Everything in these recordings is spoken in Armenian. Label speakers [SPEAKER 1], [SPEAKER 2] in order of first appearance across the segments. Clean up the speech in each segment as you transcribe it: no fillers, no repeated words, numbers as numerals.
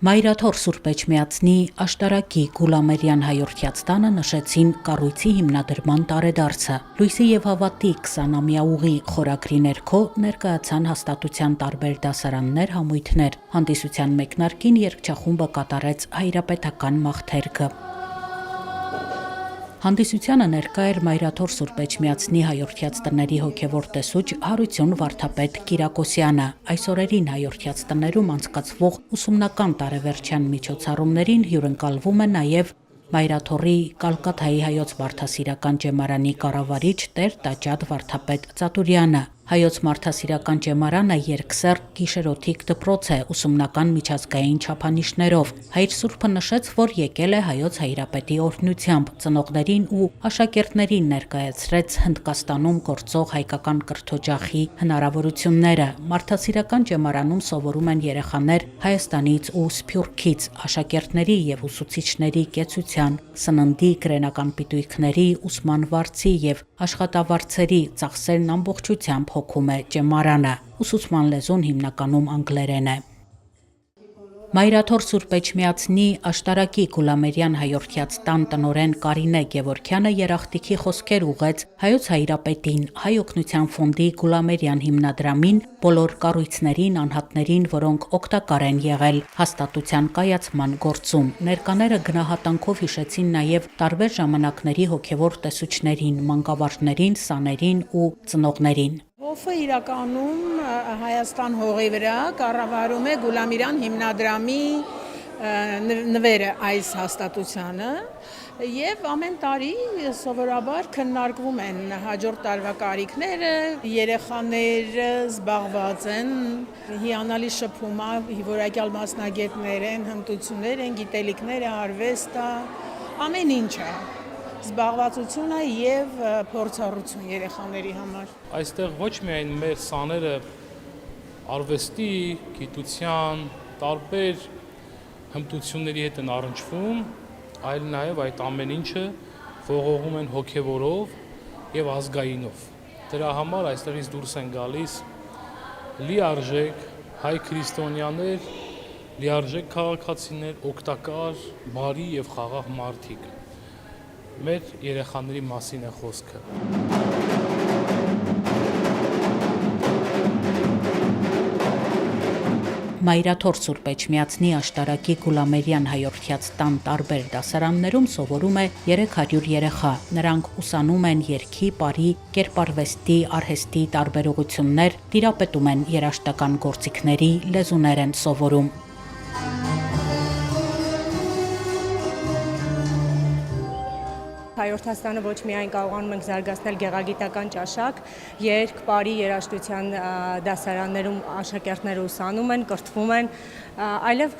[SPEAKER 1] Մայրաթոր Սուրբ Էջմիածնի աշտարակի Գուլամերյան հայորդյաց տանը նշեցին կառույցի հիմնադրման տարեդարձը։ Լույսի եւ հավատի 20-ամյա ուղի խորագրի ներքո ներկայացան հաստատության տարբեր դասարաններ, համույթներ։ Հանդիսության մեկնարկին երգչախումբը կատարեց հայրապետական մաղթերքը։ Հանդիսությանը ներկա էր Մայրաթոր Սուրբ Էջմիածնի հայորդյաց տների հոգևոր տեսուչ Հարություն Վարդապետ Կիրակոսյանը։ Այս օրերին հայորդյաց տներում անցկացվող ուսումնական տարեվերջյան միջոցառումներին հյուրընկալվում է նաև Մայրաթորի Կալկաթայի հայոց մարդասիրական ջեմարանի կառավարիչ Տեր Տաճատ Վարդապետ Ծատուրյանը։ Հայոց մարդասիրական ջեմարանը երկսեռ գիշերօթիկ դպրոց է ուսումնական միջազգային չափանիշներով։ Հայր Սուրբը նշեց, որ եկել է հայոց հայրապետի օրհնությամբ, ծնողներին ու աշակերտներին ներկայացրեց Հնդկաստանում գործող հայկական կրթօջախի հնարավորությունները։ Մարդասիրական ջեմարանում սովորում են երեխաներ Հայաստանից ու Սփյուռքից, աշակերտների եւ ուսուցիչների կեցության, սննդի, գրենական պիտույքների, ուսման վարձի եւ աշխատավարձերի ծախսերն ամբողջությամբ հոգում է ջեմարանը։ Ուսուցման լեզուն հիմնականում անգլերեն է։ Մայրաթոր Սուրբ Էջմիածնի աշտարակի Գուլամերյան հայորդյաց տան տնօրեն Կարինե Գևորգյանը երախտիքի խոսքեր ուղեց հայոց հայրապետին, Հայ օգնության ֆոնդի Գուլամերյան հիմնադրամին, բոլոր կառույցներին, անհատներին, որոնք օգտակար են եղել հաստատության կայացման գործում։ Ներկաները գնահատանքով հիշեցին նաև տարբեր ժամանակների հոգևոր տեսուչներին, մանկավարժներին, սաներին ու ծնողներին։
[SPEAKER 2] Ովը իրականում Հայաստան հողի վրա կառավարում է Գուլամերյան հիմնադրամի նվերը այս հաստատությանը եւ ամեն տարի սովորաբար քննարկվում են հաջորդ տարվա կարիքները, երեխաները զբաղված են, հիանալի շփում է, որակյալ մասնագետներ են, հմտություններ են, գիտելիքներ է, արվեստ է, ամեն ինչ է։ Զբաղվածություն է եւ փորձառություն երեխաների համար։
[SPEAKER 3] Այստեղ ոչ միայն մեր սաները արվեստի, գիտության, տարբեր հմտությունների հետ են առնչվում, այլ նաեւ այդ ամեն ինչը ողողում են հոգեվորով եւ ազգայինով։ Դրա համար այստեղից դուրս են գալիս լիարժեք հայ քրիստոնյաներ, լիարժեք քաղաքացիներ, օգտակար, բարի եւ խաղաղ մարդիկ։ Մեր երեխաների մասին է խոսքը։
[SPEAKER 1] Մայրաթոր Սուրբ Էջմիածնի աշտարակի Գուլամերյան հայորդյաց տան տարբեր դասարաններում սովորում է 300 երեխա։ Նրանք ուսանում են երգի, պարի, կերպարվեստի, արհեստի տարբերություններ, տիրապետում են երաժշտական գործիքների, լեզուներ են սովորում։
[SPEAKER 4] Հայորդաստանը ոչ միայն կարողանում ենք զարգացնել գեղագիտական ճաշակ, երգ, պարի, երաժշտության դասարաններում աշակերտները ուսանում են, կրթվում են, այլև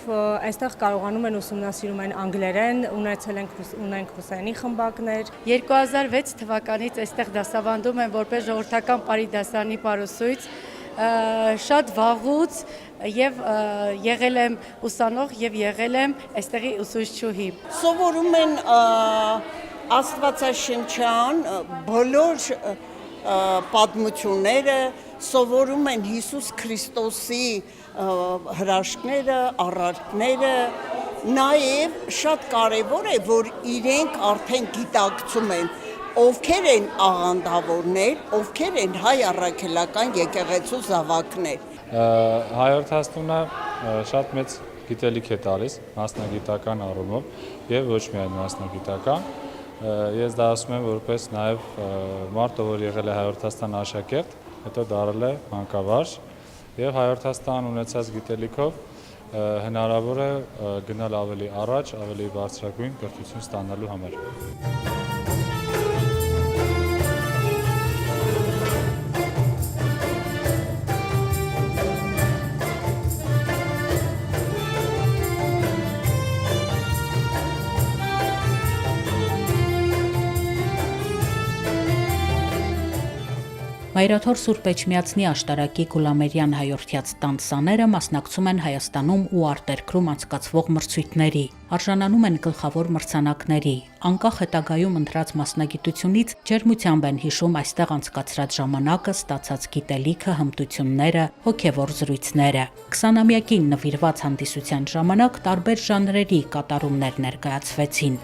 [SPEAKER 4] այստեղ կարողանում են ուսումնասիրում են անգլերեն, ունենք ռուսերենի խմբակներ։
[SPEAKER 5] 2006 թվականից այստեղ դասավանդում եմ որպես ժողովրդական պարի դասարանի պարուսույց, շատ վաղուց եւ եղել եմ ուսանող եւ եղել եմ այստեղի ուսուցչուհի։
[SPEAKER 6] Սովորում են Աստվածաշնչյան բոլոր պատմությունները, սովորում են Հիսուս Քրիստոսի հրաշքները, առարկները, նաև շատ կարևոր է, որ իրենք արդեն գիտակցում են, ովքեր են աղանդավորներ, ովքեր են հայ առաքելական եկեղեցու զավակներ։
[SPEAKER 7] Հայորդաստունը շատ մեծ գիտելիք է տալիս մասնագիտական առումով եւ ոչ միայն մասնագիտական։ Ես դա ասում եմ որպես նաև մարդ, որ եղել է Հայորդաստան աշակերտ, հետո դարձել է մանկավարժ եւ Հայորդաստան ունեցած գիտելիքով հնարավոր է գնալ ավելի առաջ, ավելի բարձրագույն կրթություն ստանալու համար։
[SPEAKER 1] Մայրաթոր Սուրբ Էջմիածնի աշտարակի Գուլամերյան հայորդյաց տան սաները մասնակցում են Հայաստանում ու արտերկրում անցկացվող մրցույթների, արժանանում են գլխավոր մրցանակների, անկախ հետագայում ընտրած մասնագիտությունից ջերմությամբ են հիշում այստեղ անցկացրած ժամանակը, ստացած գիտելիքը, հմտությունները, հոգևոր զրույցները։ 20-ամյակին նվիրված հանդիսության ժամանակ տարբեր ժանրերի կատարումներ ներկայացվեցին։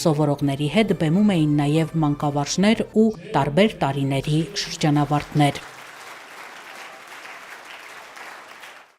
[SPEAKER 1] Սովորողների հետ բեմում էին նաև մանկավարժներ ու տարբեր տարիների շրջանավարտներ։